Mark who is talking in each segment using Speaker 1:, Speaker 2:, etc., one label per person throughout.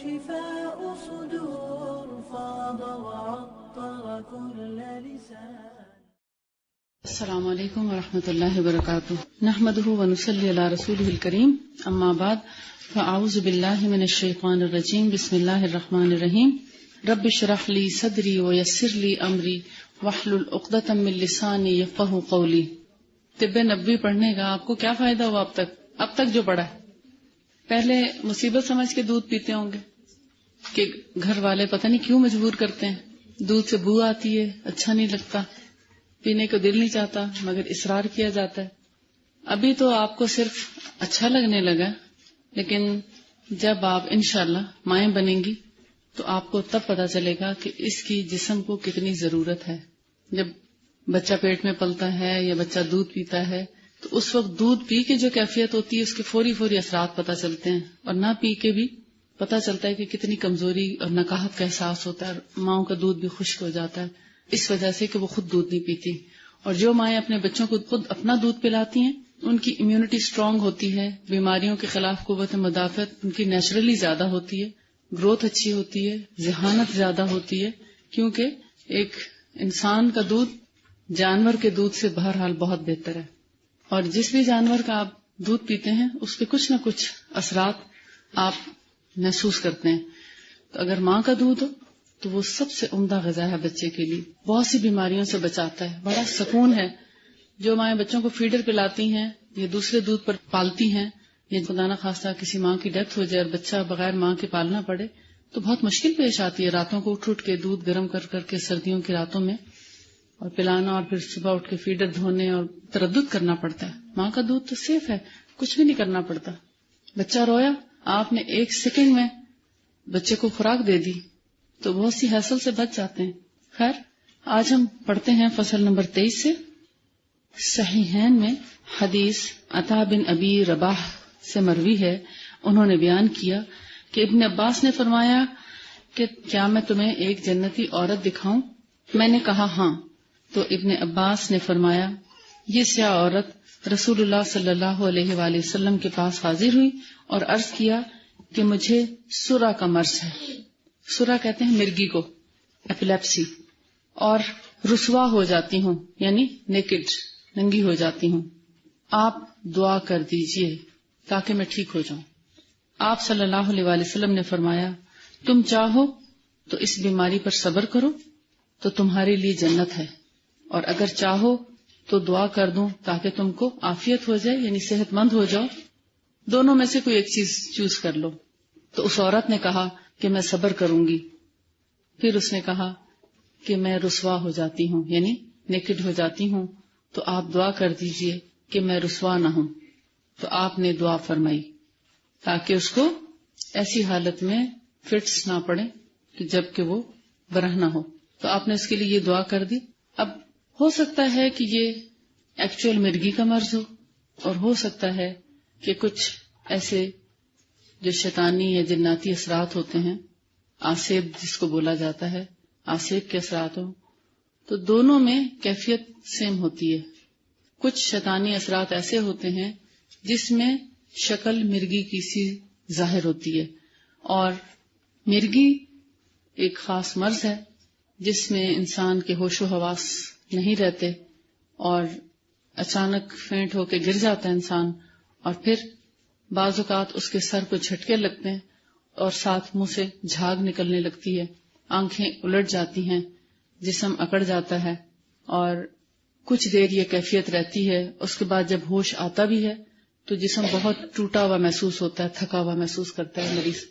Speaker 1: شفاء صدور فاض وعطر كل لسان.
Speaker 2: السلام علیکم ورحمۃ اللہ وبرکاتہ. نحمده ونصلی علی رسولہ الکریم. اما بعد فاعوذ باللہ من الشیطان الرجیم. بسم اللہ الرحمن الرحیم. رب اشرح لی صدری ویسر لی امری واحلل عقدۃ من لسانی یفقہوا قولی. طب نبوی پڑھنے کا آپ کو کیا فائدہ ہوا اب تک جو پڑھا ہے؟ پہلے مصیبت سمجھ کے دودھ پیتے ہوں گے کہ گھر والے پتہ نہیں کیوں مجبور کرتے ہیں، دودھ سے بو آتی ہے، اچھا نہیں لگتا، پینے کو دل نہیں چاہتا، مگر اصرار کیا جاتا ہے. ابھی تو آپ کو صرف اچھا لگنے لگا، لیکن جب آپ انشاءاللہ مائیں بنیں گی تو آپ کو تب پتہ چلے گا کہ اس کی جسم کو کتنی ضرورت ہے. جب بچہ پیٹ میں پلتا ہے یا بچہ دودھ پیتا ہے تو اس وقت دودھ پی کے جو کیفیت ہوتی ہے اس کے فوری اثرات پتہ چلتے ہیں، اور نہ پی کے بھی پتہ چلتا ہے کہ کتنی کمزوری اور نکاہت کا احساس ہوتا ہے، اور ماؤں کا دودھ بھی خشک ہو جاتا ہے اس وجہ سے کہ وہ خود دودھ نہیں پیتی. اور جو مائیں اپنے بچوں کو خود اپنا دودھ پلاتی ہیں ان کی امیونٹی اسٹرانگ ہوتی ہے، بیماریوں کے خلاف قوت مدافعت ان کی نیچرلی زیادہ ہوتی ہے، گروتھ اچھی ہوتی ہے، ذہانت زیادہ ہوتی ہے، کیونکہ ایک انسان کا دودھ جانور کے دودھ سے بہرحال بہت بہتر ہے. اور جس بھی جانور کا آپ دودھ پیتے ہیں اس کے کچھ نہ کچھ اثرات آپ محسوس کرتے ہیں. تو اگر ماں کا دودھ ہو تو وہ سب سے عمدہ غذا ہے بچے کے لیے، بہت سی بیماریوں سے بچاتا ہے. بڑا سکون ہے جو مائیں بچوں کو فیڈر پلاتی ہیں یا دوسرے دودھ پر پالتی ہیں، یا خدا نہ خواستہ کسی ماں کی ڈیتھ ہو جائے اور بچہ بغیر ماں کے پالنا پڑے تو بہت مشکل پیش آتی ہے. راتوں کو اٹھ کے دودھ گرم کر کے سردیوں کی راتوں میں اور پلانا، اور پھر صبح اٹھ کے فیڈر دھونے اور تردد کرنا پڑتا ہے. ماں کا دودھ تو سیف ہے، کچھ بھی نہیں کرنا پڑتا. بچہ رویا، آپ نے 1 سیکنڈ میں بچے کو خوراک دے دی تو بہت سی ہیسل سے بچ جاتے ہیں. خیر، آج ہم پڑھتے ہیں فصل نمبر 23 سے. صحیحین میں حدیث عطا بن ابی رباح سے مروی ہے، انہوں نے بیان کیا کہ ابن عباس نے فرمایا کہ کیا میں تمہیں ایک جنتی عورت دکھاؤں؟ میں نے کہا ہاں. تو ابن عباس نے فرمایا یہ سیاہ عورت رسول اللہ صلی اللہ علیہ وآلہ وسلم کے پاس حاضر ہوئی اور عرض کیا کہ مجھے سرا کا مرض ہے. سرا کہتے ہیں مرگی کو، ایپیلیپسی، اور رسوا ہو جاتی ہوں، یعنی نیکڈ، ننگی ہو جاتی ہوں. آپ دعا کر دیجئے تاکہ میں ٹھیک ہو جاؤں. آپ صلی اللہ علیہ وآلہ وسلم نے فرمایا تم چاہو تو اس بیماری پر صبر کرو تو تمہارے لیے جنت ہے، اور اگر چاہو تو دعا کر دوں تاکہ تم کو عافیت ہو جائے، یعنی صحت مند ہو جاؤ. دونوں میں سے کوئی ایک چیز چوز کر لو. تو اس عورت نے کہا کہ میں صبر کروں گی. پھر اس نے کہا کہ میں رسوا ہو جاتی ہوں، یعنی نیکڈ ہو جاتی ہوں، تو آپ دعا کر دیجئے کہ میں رسوا نہ ہوں. تو آپ نے دعا فرمائی تاکہ اس کو ایسی حالت میں فٹس نہ پڑے کہ جب کہ وہ برہ نہ ہو. تو آپ نے اس کے لیے یہ دعا کر دی. اب ہو سکتا ہے کہ یہ ایکچوئل مرگی کا مرض ہو، اور ہو سکتا ہے کہ کچھ ایسے جو شیطانی یا جناتی اثرات ہوتے ہیں، آسیب جس کو بولا جاتا ہے، آسیب کے اثرات ہوں. تو دونوں میں کیفیت سیم ہوتی ہے. کچھ شیطانی اثرات ایسے ہوتے ہیں جس میں شکل مرگی کی سی ظاہر ہوتی ہے، اور مرگی ایک خاص مرض ہے جس میں انسان کے ہوش و حواس نہیں رہتے اور اچانک فینٹ ہو کے گر جاتا ہے انسان، اور پھر بعض اوقات اس کے سر کو جھٹکے لگتے ہیں اور ساتھ منہ سے جھاگ نکلنے لگتی ہے، آنکھیں الٹ جاتی ہیں، جسم اکڑ جاتا ہے، اور کچھ دیر یہ کیفیت رہتی ہے. اس کے بعد جب ہوش آتا بھی ہے تو جسم بہت ٹوٹا ہوا محسوس ہوتا ہے، تھکا ہوا محسوس کرتا ہے مریض،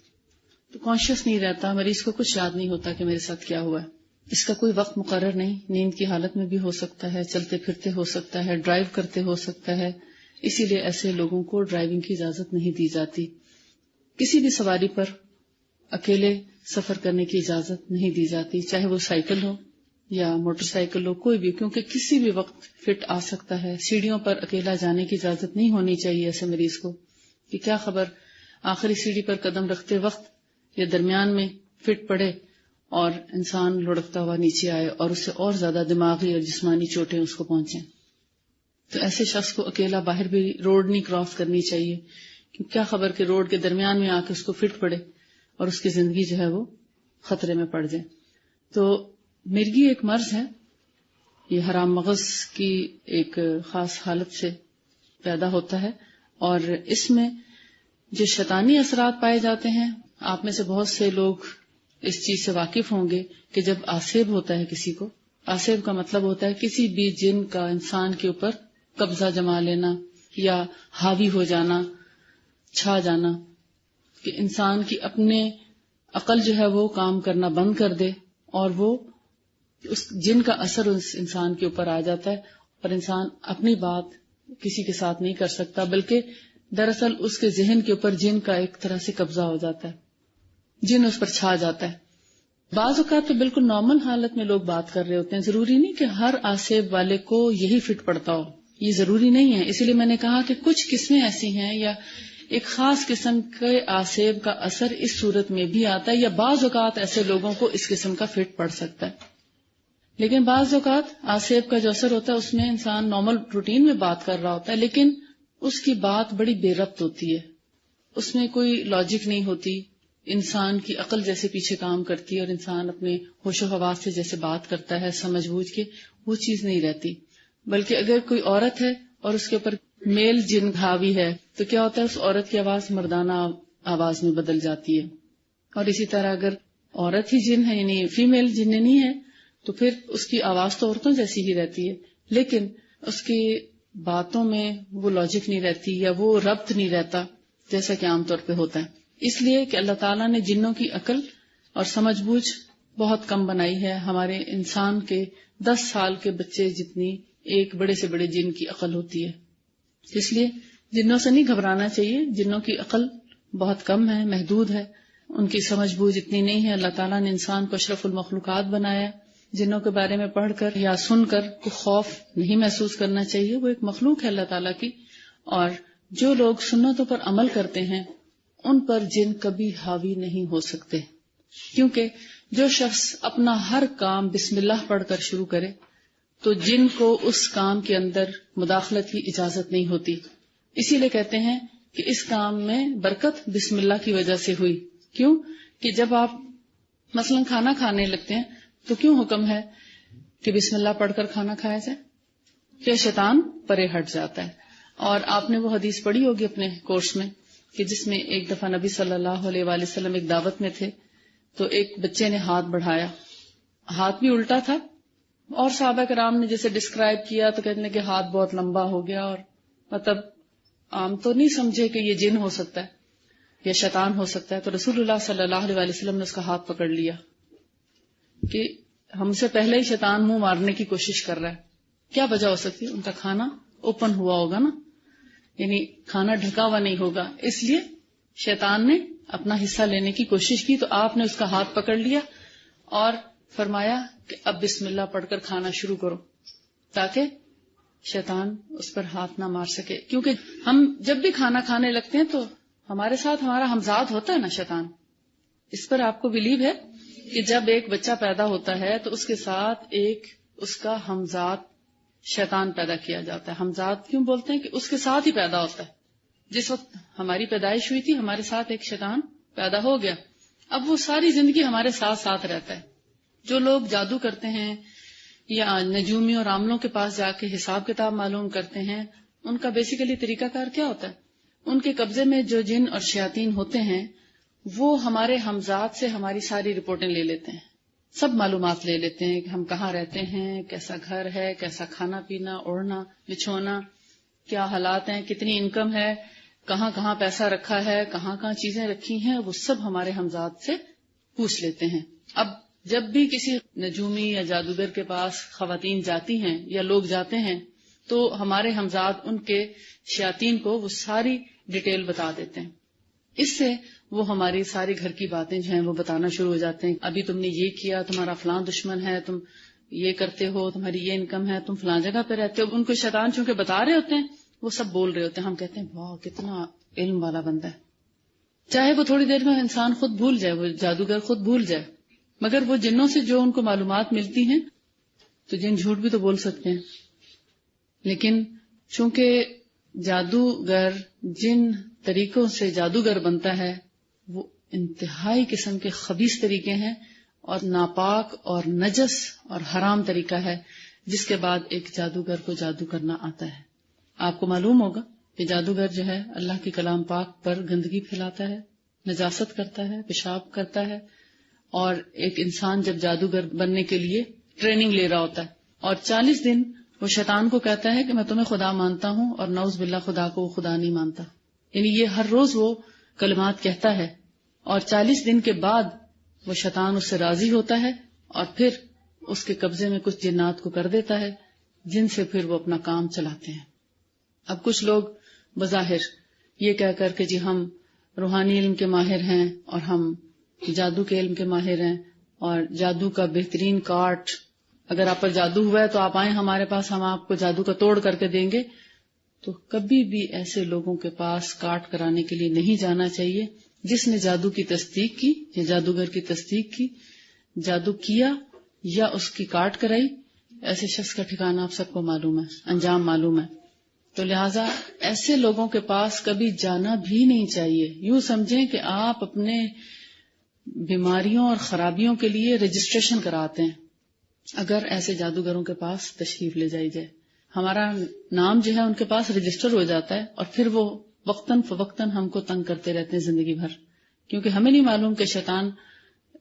Speaker 2: تو کانشیس نہیں رہتا، مریض کو کچھ یاد نہیں ہوتا کہ میرے ساتھ کیا ہوا ہے. اس کا کوئی وقت مقرر نہیں، نیند کی حالت میں بھی ہو سکتا ہے، چلتے پھرتے ہو سکتا ہے، ڈرائیو کرتے ہو سکتا ہے. اسی لیے ایسے لوگوں کو ڈرائیونگ کی اجازت نہیں دی جاتی. کسی بھی سواری پر اکیلے سفر کرنے کی اجازت نہیں دی جاتی، چاہے وہ سائیکل ہو یا موٹر سائیکل ہو، کوئی بھی، کیونکہ کسی بھی وقت فٹ آ سکتا ہے. سیڑھیوں پر اکیلا جانے کی اجازت نہیں ہونی چاہیے ایسے مریض کو، کہ کیا خبر آخری سیڑھی پر قدم رکھتے وقت یا درمیان میں فٹ پڑے اور انسان لڑکتا ہوا نیچے آئے اور اس سے اور زیادہ دماغی اور جسمانی چوٹیں اس کو پہنچیں. تو ایسے شخص کو اکیلا باہر بھی روڈ نہیں کراس کرنی چاہیے، کیونکہ کیا خبر کہ روڈ کے درمیان میں آ کے اس کو فٹ پڑے اور اس کی زندگی جو ہے وہ خطرے میں پڑ جائے. تو مرگی ایک مرض ہے، یہ حرام مغز کی ایک خاص حالت سے پیدا ہوتا ہے، اور اس میں جو شیطانی اثرات پائے جاتے ہیں، آپ میں سے بہت سے لوگ اس چیز سے واقف ہوں گے کہ جب آسیب ہوتا ہے کسی کو، آسیب کا مطلب ہوتا ہے کسی بھی جن کا انسان کے اوپر قبضہ جما لینا یا حاوی ہو جانا، چھا جانا، کہ انسان کی اپنے عقل جو ہے وہ کام کرنا بند کر دے اور وہ اس جن کا اثر اس انسان کے اوپر آ جاتا ہے، اور انسان اپنی بات کسی کے ساتھ نہیں کر سکتا، بلکہ دراصل اس کے ذہن کے اوپر جن کا ایک طرح سے قبضہ ہو جاتا ہے، جن اس پر چھا جاتا ہے. بعض اوقات تو بالکل نارمل حالت میں لوگ بات کر رہے ہوتے ہیں، ضروری نہیں کہ ہر آسیب والے کو یہی فٹ پڑتا ہو، یہ ضروری نہیں ہے. اسی لیے میں نے کہا کہ کچھ قسمیں ایسی ہیں یا ایک خاص قسم کے آسیب کا اثر اس صورت میں بھی آتا ہے، یا بعض اوقات ایسے لوگوں کو اس قسم کا فٹ پڑ سکتا ہے. لیکن بعض اوقات آسیب کا جو اثر ہوتا ہے اس میں انسان نارمل روٹین میں بات کر رہا ہوتا ہے، لیکن اس کی بات بڑی بے ربط ہوتی ہے، اس میں کوئی لاجک نہیں ہوتی، انسان کی عقل جیسے پیچھے کام کرتی ہے اور انسان اپنے ہوش و حواس سے جیسے بات کرتا ہے سمجھ بوجھ کے، وہ چیز نہیں رہتی. بلکہ اگر کوئی عورت ہے اور اس کے اوپر میل جن حاوی ہے تو کیا ہوتا ہے، اس عورت کی آواز مردانہ آواز میں بدل جاتی ہے. اور اسی طرح اگر عورت ہی جن ہے یعنی فیمیل جننی ہے تو پھر اس کی آواز تو عورتوں جیسی ہی رہتی ہے، لیکن اس کی باتوں میں وہ لاجک نہیں رہتی یا وہ ربط نہیں رہتا جیسا کہ عام طور پہ ہوتا ہے. اس لیے کہ اللہ تعالیٰ نے جنوں کی عقل اور سمجھ بوجھ بہت کم بنائی ہے، ہمارے انسان کے 10 سال کے بچے جتنی ایک بڑے سے بڑے جن کی عقل ہوتی ہے. اس لیے جنوں سے نہیں گھبرانا چاہیے، جنوں کی عقل بہت کم ہے، محدود ہے، ان کی سمجھ بوجھ اتنی نہیں ہے. اللہ تعالیٰ نے انسان کو اشرف المخلوقات بنایا. جنوں کے بارے میں پڑھ کر یا سن کر کوئی خوف نہیں محسوس کرنا چاہیے، وہ ایک مخلوق ہے اللہ تعالیٰ کی. اور جو لوگ سنتوں پر عمل کرتے ہیں ان پر جن کبھی حاوی نہیں ہو سکتے، کیونکہ جو شخص اپنا ہر کام بسم اللہ پڑھ کر شروع کرے تو جن کو اس کام کے اندر مداخلت کی اجازت نہیں ہوتی. اسی لیے کہتے ہیں کہ اس کام میں برکت بسم اللہ کی وجہ سے ہوئی. کیوں کہ جب آپ مثلا کھانا کھانے لگتے ہیں تو کیوں حکم ہے کہ بسم اللہ پڑھ کر کھانا کھایا جائے؟ کہ شیطان پرے ہٹ جاتا ہے. اور آپ نے وہ حدیث پڑھی ہوگی اپنے کورس میں کہ جس میں ایک دفعہ نبی صلی اللہ علیہ وآلہ وسلم ایک دعوت میں تھے تو ایک بچے نے ہاتھ بڑھایا، ہاتھ بھی الٹا تھا، اور صحابہ کرام نے جیسے ڈسکرائب کیا تو کہتے ہیں کہ ہاتھ بہت لمبا ہو گیا، اور مطلب عام تو نہیں سمجھے کہ یہ جن ہو سکتا ہے یا شیطان ہو سکتا ہے. تو رسول اللہ صلی اللہ علیہ وآلہ وسلم نے اس کا ہاتھ پکڑ لیا کہ ہم سے پہلے ہی شیطان منہ مارنے کی کوشش کر رہا ہے. کیا وجہ ہو سکتی ہے؟ ان کا کھانا اوپن ہوا ہوگا نا، یعنی کھانا ڈھکا ہوا نہیں ہوگا، اس لیے شیطان نے اپنا حصہ لینے کی کوشش کی. تو آپ نے اس کا ہاتھ پکڑ لیا اور فرمایا کہ اب بسم اللہ پڑھ کر کھانا شروع کرو تاکہ شیطان اس پر ہاتھ نہ مار سکے. کیونکہ ہم جب بھی کھانا کھانے لگتے ہیں تو ہمارے ساتھ ہمارا ہمزاد ہوتا ہے نا شیطان. اس پر آپ کو بلیو ہے کہ جب ایک بچہ پیدا ہوتا ہے تو اس کے ساتھ ایک اس کا ہمزاد شیطان پیدا کیا جاتا ہے. ہمزاد کیوں بولتے ہیں؟ کہ اس کے ساتھ ہی پیدا ہوتا ہے. جس وقت ہماری پیدائش ہوئی تھی ہمارے ساتھ ایک شیطان پیدا ہو گیا، اب وہ ساری زندگی ہمارے ساتھ ساتھ رہتا ہے. جو لوگ جادو کرتے ہیں یا نجومی اور عاملوں کے پاس جا کے حساب کتاب معلوم کرتے ہیں، ان کا بیسیکلی طریقہ کار کیا ہوتا ہے؟ ان کے قبضے میں جو جن اور شیاطین ہوتے ہیں وہ ہمارے ہمزاد سے ہماری ساری رپورٹیں لے لیتے ہیں، سب معلومات لے لیتے ہیں کہ ہم کہاں رہتے ہیں، کیسا گھر ہے، کیسا کھانا پینا، اوڑھنا بچھونا، کیا حالات ہیں، کتنی انکم ہے، کہاں کہاں پیسہ رکھا ہے، کہاں کہاں چیزیں رکھی ہیں، وہ سب ہمارے ہمزاد سے پوچھ لیتے ہیں. اب جب بھی کسی نجومی یا جادوگر کے پاس خواتین جاتی ہیں یا لوگ جاتے ہیں تو ہمارے ہمزاد ان کے شیاطین کو وہ ساری ڈیٹیل بتا دیتے ہیں. اس سے وہ ہماری ساری گھر کی باتیں جو ہیں وہ بتانا شروع ہو جاتے ہیں. ابھی تم نے یہ کیا، تمہارا فلاں دشمن ہے، تم یہ کرتے ہو، تمہاری یہ انکم ہے، تم فلاں جگہ پہ رہتے ہو. ان کو شیطان چونکہ بتا رہے ہوتے ہیں وہ سب بول رہے ہوتے ہیں. ہم کہتے ہیں واہ کتنا علم والا بندہ ہے. چاہے وہ تھوڑی دیر میں انسان خود بھول جائے، وہ جادوگر خود بھول جائے، مگر وہ جنوں سے جو ان کو معلومات ملتی ہیں تو جن جھوٹ بھی تو بول سکتے ہیں. لیکن چونکہ جادوگر جن طریقوں سے جادوگر بنتا ہے وہ انتہائی قسم کے خبیث طریقے ہیں اور ناپاک اور نجس اور حرام طریقہ ہے جس کے بعد ایک جادوگر کو جادو کرنا آتا ہے. آپ کو معلوم ہوگا کہ جادوگر جو ہے اللہ کے کلام پاک پر گندگی پھیلاتا ہے، نجاست کرتا ہے، پیشاب کرتا ہے. اور ایک انسان جب جادوگر بننے کے لیے ٹریننگ لے رہا ہوتا ہے اور 40 دن وہ شیطان کو کہتا ہے کہ میں تمہیں خدا مانتا ہوں، اور نعوذ باللہ خدا کو وہ خدا نہیں مانتا. یعنی یہ ہر روز وہ کلمات کہتا ہے، اور 40 دن کے بعد وہ شیطان اس سے راضی ہوتا ہے اور پھر اس کے قبضے میں کچھ جنات کو کر دیتا ہے جن سے پھر وہ اپنا کام چلاتے ہیں. اب کچھ لوگ بظاہر یہ کہہ کر کہ جی ہم روحانی علم کے ماہر ہیں اور ہم جادو کے علم کے ماہر ہیں اور جادو کا بہترین کارٹ، اگر آپ پر جادو ہوا ہے تو آپ آئیں ہمارے پاس، ہم آپ کو جادو کا توڑ کر کے دیں گے. تو کبھی بھی ایسے لوگوں کے پاس کارٹ کرانے کے لیے نہیں جانا چاہیے. جس نے جادو کی تصدیق کی یا جادوگر کی تصدیق کی، جادو کیا یا اس کی کارٹ کرائی، ایسے شخص کا ٹھکانہ آپ سب کو معلوم ہے، انجام معلوم ہے. تو لہٰذا ایسے لوگوں کے پاس کبھی جانا بھی نہیں چاہیے. یوں سمجھیں کہ آپ اپنے بیماریوں اور خرابیوں کے لیے رجسٹریشن کراتے ہیں اگر ایسے جادوگروں کے پاس تشریف لے جائی جائے. ہمارا نام جو ہے ان کے پاس رجسٹر ہو جاتا ہے اور پھر وہ وقتاً فوقتاً ہم کو تنگ کرتے رہتے ہیں زندگی بھر، کیونکہ ہمیں نہیں معلوم کہ شیطان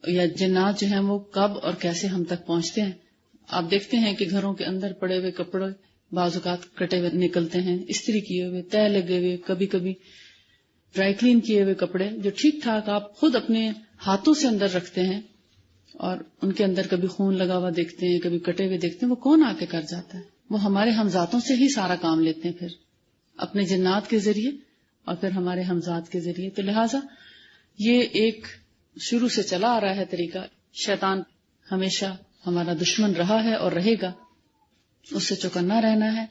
Speaker 2: یا جنات جو ہیں وہ کب اور کیسے ہم تک پہنچتے ہیں. آپ دیکھتے ہیں کہ گھروں کے اندر پڑے ہوئے کپڑے بعض اوقات کٹے ہوئے نکلتے ہیں، استری کیے ہوئے، تہ لگے ہوئے، کبھی کبھی ڈرائی کلین کیے ہوئے کپڑے جو ٹھیک ٹھاک آپ خود اپنے ہاتھوں سے اندر رکھتے ہیں اور ان کے اندر کبھی خون لگا ہوا دیکھتے ہیں، کبھی کٹے ہوئے دیکھتے ہیں. وہ کون آ کے کر جاتا ہے؟ وہ ہمارے ہمذاتوں سے ہی سارا کام لیتے ہیں، پھر اپنے جنات کے ذریعے اور پھر ہمارے ہمذات کے ذریعے. تو لہٰذا یہ ایک شروع سے چلا آ رہا ہے طریقہ. شیطان ہمیشہ ہمارا دشمن رہا ہے اور رہے گا، اس سے چوکنا رہنا ہے.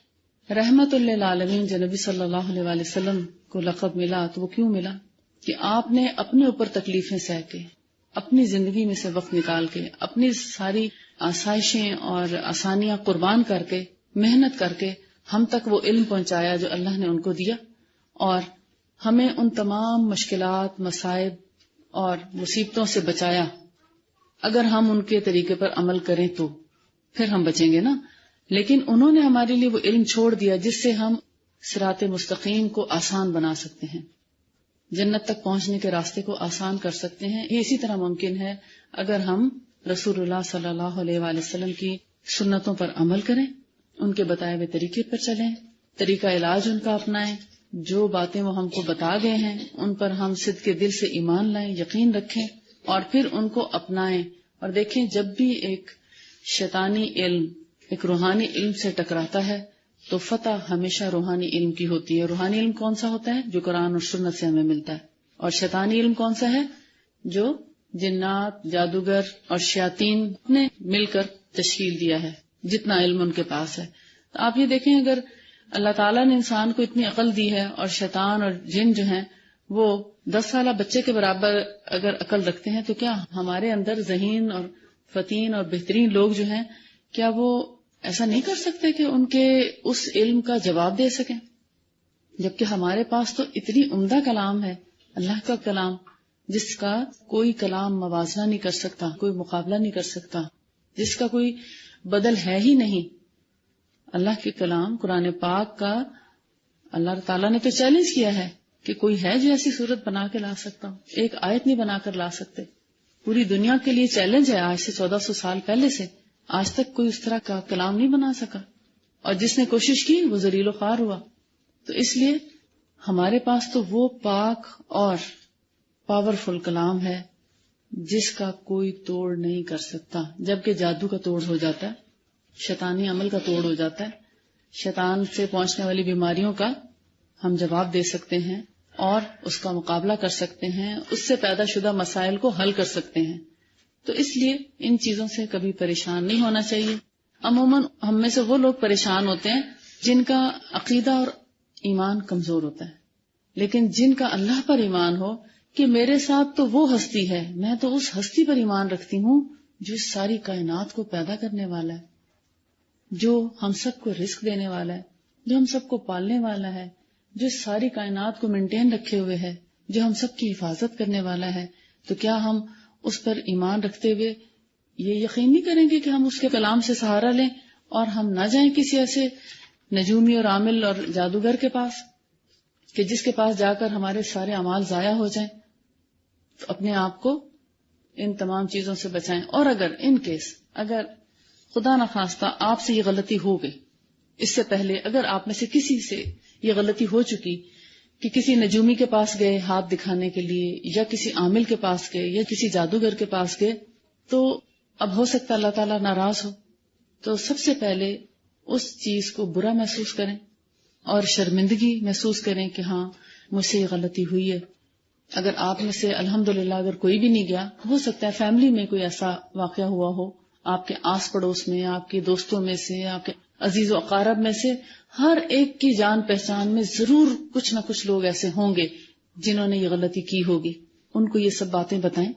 Speaker 2: رحمت للعالمین جو نبی صلی اللہ علیہ وآلہ وسلم کو لقب ملا تو وہ کیوں ملا؟ کہ آپ نے اپنے اوپر تکلیفیں سہ کے، اپنی زندگی میں سے وقت نکال کے، اپنی ساری آسائشیں اور آسانیاں قربان کر کے، محنت کر کے ہم تک وہ علم پہنچایا جو اللہ نے ان کو دیا، اور ہمیں ان تمام مشکلات، مصائب اور مصیبتوں سے بچایا. اگر ہم ان کے طریقے پر عمل کریں تو پھر ہم بچیں گے نا. لیکن انہوں نے ہمارے لیے وہ علم چھوڑ دیا جس سے ہم صراط مستقیم کو آسان بنا سکتے ہیں، جنت تک پہنچنے کے راستے کو آسان کر سکتے ہیں. یہ اسی طرح ممکن ہے اگر ہم رسول اللہ صلی اللہ علیہ وآلہ وسلم کی سنتوں پر عمل کریں، ان کے بتائے ہوئے طریقے پر چلیں، طریقہ علاج ان کا اپنائیں، جو باتیں وہ ہم کو بتا گئے ہیں ان پر ہم صدق کے دل سے ایمان لائیں، یقین رکھیں اور پھر ان کو اپنائیں. اور دیکھیں جب بھی ایک شیطانی علم ایک روحانی علم سے ٹکراتا ہے تو فتح ہمیشہ روحانی علم کی ہوتی ہے. روحانی علم کون سا ہوتا ہے؟ جو قرآن اور سنت سے ہمیں ملتا ہے. اور شیطانی علم کون سا ہے؟ جو جنات، جادوگر اور شیاطین نے مل کر تشکیل دیا ہے، جتنا علم ان کے پاس ہے. تو آپ یہ دیکھیں اگر اللہ تعالیٰ نے انسان کو اتنی عقل دی ہے اور شیطان اور جن جو ہیں وہ 10 سالہ بچے کے برابر اگر عقل رکھتے ہیں، تو کیا ہمارے اندر ذہین اور فتین اور بہترین لوگ جو ہیں کیا وہ ایسا نہیں کر سکتے کہ ان کے اس علم کا جواب دے سکیں؟ جبکہ ہمارے پاس تو اتنی عمدہ کلام ہے، اللہ کا کلام، جس کا کوئی کلام موازنہ نہیں کر سکتا، کوئی مقابلہ نہیں کر سکتا، جس کا کوئی بدل ہے ہی نہیں. اللہ کے کلام قرآن پاک کا اللہ تعالیٰ نے تو چیلنج کیا ہے کہ کوئی ہے جو ایسی صورت بنا کے لا سکتا ہوں؟ ایک آیت نہیں بنا کر لا سکتے. پوری دنیا کے لیے چیلنج ہے، آج سے 1400 سال پہلے سے آج تک کوئی اس طرح کا کلام نہیں بنا سکا، اور جس نے کوشش کی وہ ذلیل و خوار ہوا. تو اس لیے ہمارے پاس تو وہ پاک اور پاورفل کلام ہے جس کا کوئی توڑ نہیں کر سکتا. جبکہ جادو کا توڑ ہو جاتا ہے، شیطانی عمل کا توڑ ہو جاتا ہے، شیطان سے پہنچنے والی بیماریوں کا ہم جواب دے سکتے ہیں اور اس کا مقابلہ کر سکتے ہیں، اس سے پیدا شدہ مسائل کو حل کر سکتے ہیں. تو اس لیے ان چیزوں سے کبھی پریشان نہیں ہونا چاہیے. عموماً ہم میں سے وہ لوگ پریشان ہوتے ہیں جن کا عقیدہ اور ایمان کمزور ہوتا ہے، لیکن جن کا اللہ پر ایمان ہو کہ میرے ساتھ تو وہ ہستی ہے، میں تو اس ہستی پر ایمان رکھتی ہوں جو اس ساری کائنات کو پیدا کرنے والا ہے، جو ہم سب کو رزق دینے والا ہے، جو ہم سب کو پالنے والا ہے، جو ساری کائنات کو مینٹین رکھے ہوئے ہے، جو ہم سب کی حفاظت کرنے والا ہے، تو کیا ہم اس پر ایمان رکھتے ہوئے یہ یقین نہیں کریں گے کہ ہم اس کے کلام سے سہارا لیں اور ہم نہ جائیں کسی ایسے نجومی اور عامل اور جادوگر کے پاس کہ جس کے پاس جا کر ہمارے سارے اعمال ضائع ہو جائیں؟ تو اپنے آپ کو ان تمام چیزوں سے بچائیں. اور اگر خدا نخواستہ آپ سے یہ غلطی ہو گئی، اس سے پہلے اگر آپ میں سے کسی سے یہ غلطی ہو چکی کہ کسی نجومی کے پاس گئے ہاتھ دکھانے کے لیے، یا کسی عامل کے پاس گئے، یا کسی جادوگر کے پاس گئے، تو اب ہو سکتا اللہ تعالیٰ ناراض ہو، تو سب سے پہلے اس چیز کو برا محسوس کریں اور شرمندگی محسوس کریں کہ ہاں مجھ سے یہ غلطی ہوئی ہے. اگر آپ میں سے الحمدللہ اگر کوئی بھی نہیں گیا، ہو سکتا ہے فیملی میں کوئی ایسا واقعہ ہوا ہو، آپ کے آس پڑوس میں، آپ کے دوستوں میں سے، آپ کے عزیز و اقارب میں سے، ہر ایک کی جان پہچان میں ضرور کچھ نہ کچھ لوگ ایسے ہوں گے جنہوں نے یہ غلطی کی ہوگی. ان کو یہ سب باتیں بتائیں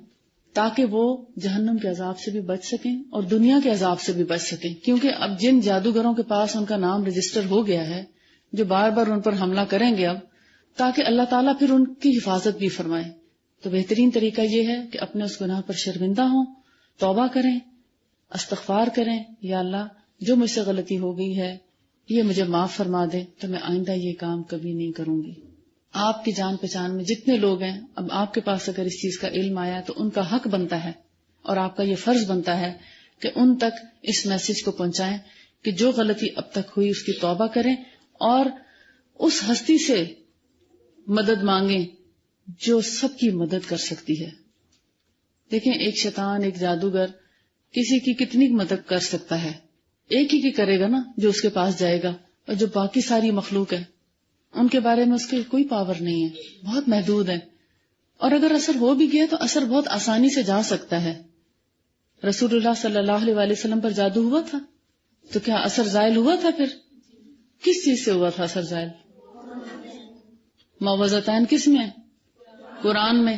Speaker 2: تاکہ وہ جہنم کے عذاب سے بھی بچ سکیں اور دنیا کے عذاب سے بھی بچ سکیں. کیونکہ اب جن جادوگروں کے پاس ان کا نام رجسٹر ہو گیا ہے، جو بار بار ان پر حملہ کریں گے اب، تاکہ اللہ تعالیٰ پھر ان کی حفاظت بھی فرمائے، تو بہترین طریقہ یہ ہے کہ اپنے اس گناہ پر شرمندہ ہوں، توبہ کریں، استغفار کریں، یا اللہ جو مجھ سے غلطی ہو گئی ہے یہ مجھے معاف فرما دے، تو میں آئندہ یہ کام کبھی نہیں کروں گی. آپ کی جان پہچان میں جتنے لوگ ہیں، اب آپ کے پاس اگر اس چیز کا علم آیا تو ان کا حق بنتا ہے اور آپ کا یہ فرض بنتا ہے کہ ان تک اس میسج کو پہنچائیں کہ جو غلطی اب تک ہوئی اس کی توبہ کریں اور اس ہستی سے مدد مانگیں جو سب کی مدد کر سکتی ہے. دیکھیں، ایک شیطان، ایک جادوگر کسی کی کتنی مدد کر سکتا ہے؟ ایک ہی کی کرے گا نا جو اس کے پاس جائے گا، اور جو باقی ساری مخلوق ہے ان کے بارے میں اس کی کوئی پاور نہیں ہے، بہت محدود ہے. اور اگر اثر ہو بھی گیا تو اثر بہت آسانی سے جا سکتا ہے. رسول اللہ صلی اللہ علیہ وآلہ وسلم پر جادو ہوا تھا تو کیا اثر زائل ہوا تھا؟ پھر کس چیز سے ہوا تھا اثر زائل؟ معوذتین کس میں؟ قرآن میں.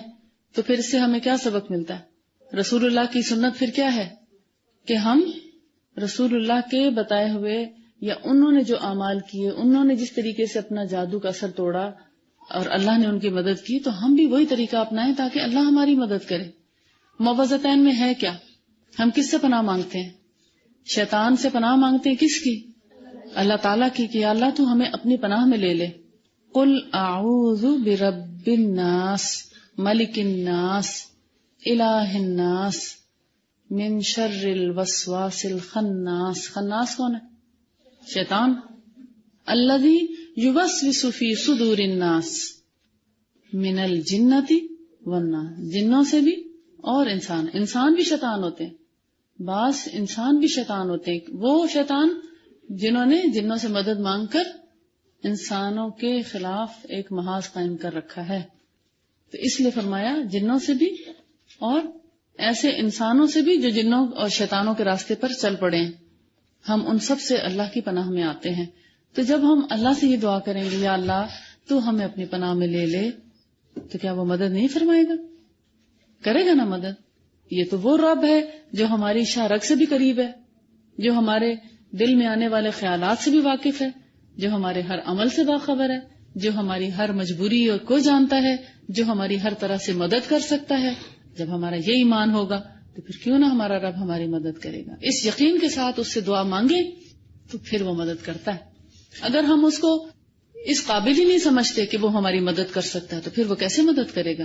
Speaker 2: تو پھر اس سے ہمیں کیا سبق ملتا ہے؟ رسول اللہ کی سنت پھر کیا ہے کہ ہم رسول اللہ کے بتائے ہوئے یا انہوں نے جو اعمال کیے، انہوں نے جس طریقے سے اپنا جادو کا اثر توڑا اور اللہ نے ان کی مدد کی، تو ہم بھی وہی طریقہ اپنائیں تاکہ اللہ ہماری مدد کرے. معوذتین میں ہے کیا؟ ہم کس سے پناہ مانگتے ہیں؟ شیطان سے پناہ مانگتے ہیں. کس کی؟ اللہ تعالیٰ کی، کہ اللہ تو ہمیں اپنی پناہ میں لے لے. قل اعوذ برب الناس ملک الناس الہ الناس من شر الوسواس الخناس. خناس کون ہے؟ شیطان. الذی یوسوس فی صدور الناس من الجنۃ والناس. جنوں سے بھی اور انسان بھی شیطان ہوتے ہیں. بعض انسان بھی شیطان ہوتے ہیں. وہ شیطان جنہوں نے جنوں سے مدد مانگ کر انسانوں کے خلاف ایک محاذ قائم کر رکھا ہے. تو اس لیے فرمایا جنوں سے بھی اور ایسے انسانوں سے بھی جو جنوں اور شیطانوں کے راستے پر چل پڑے ہیں. ہم ان سب سے اللہ کی پناہ میں آتے ہیں. تو جب ہم اللہ سے یہ دعا کریں گے یا اللہ تو ہمیں اپنی پناہ میں لے لے، تو کیا وہ مدد نہیں فرمائے گا؟ کرے گا نا مدد. یہ تو وہ رب ہے جو ہماری شاہ رگ سے بھی قریب ہے، جو ہمارے دل میں آنے والے خیالات سے بھی واقف ہے، جو ہمارے ہر عمل سے باخبر ہے، جو ہماری ہر مجبوری کو جانتا ہے، جو ہماری ہر طرح سے مدد کر سکتا ہے. جب ہمارا یہ ایمان ہوگا تو پھر کیوں نہ ہمارا رب ہماری مدد کرے گا. اس یقین کے ساتھ اس سے دعا مانگے تو پھر وہ مدد کرتا ہے. اگر ہم اس کو اس قابل ہی نہیں سمجھتے کہ وہ ہماری مدد کر سکتا ہے تو پھر وہ کیسے مدد کرے گا؟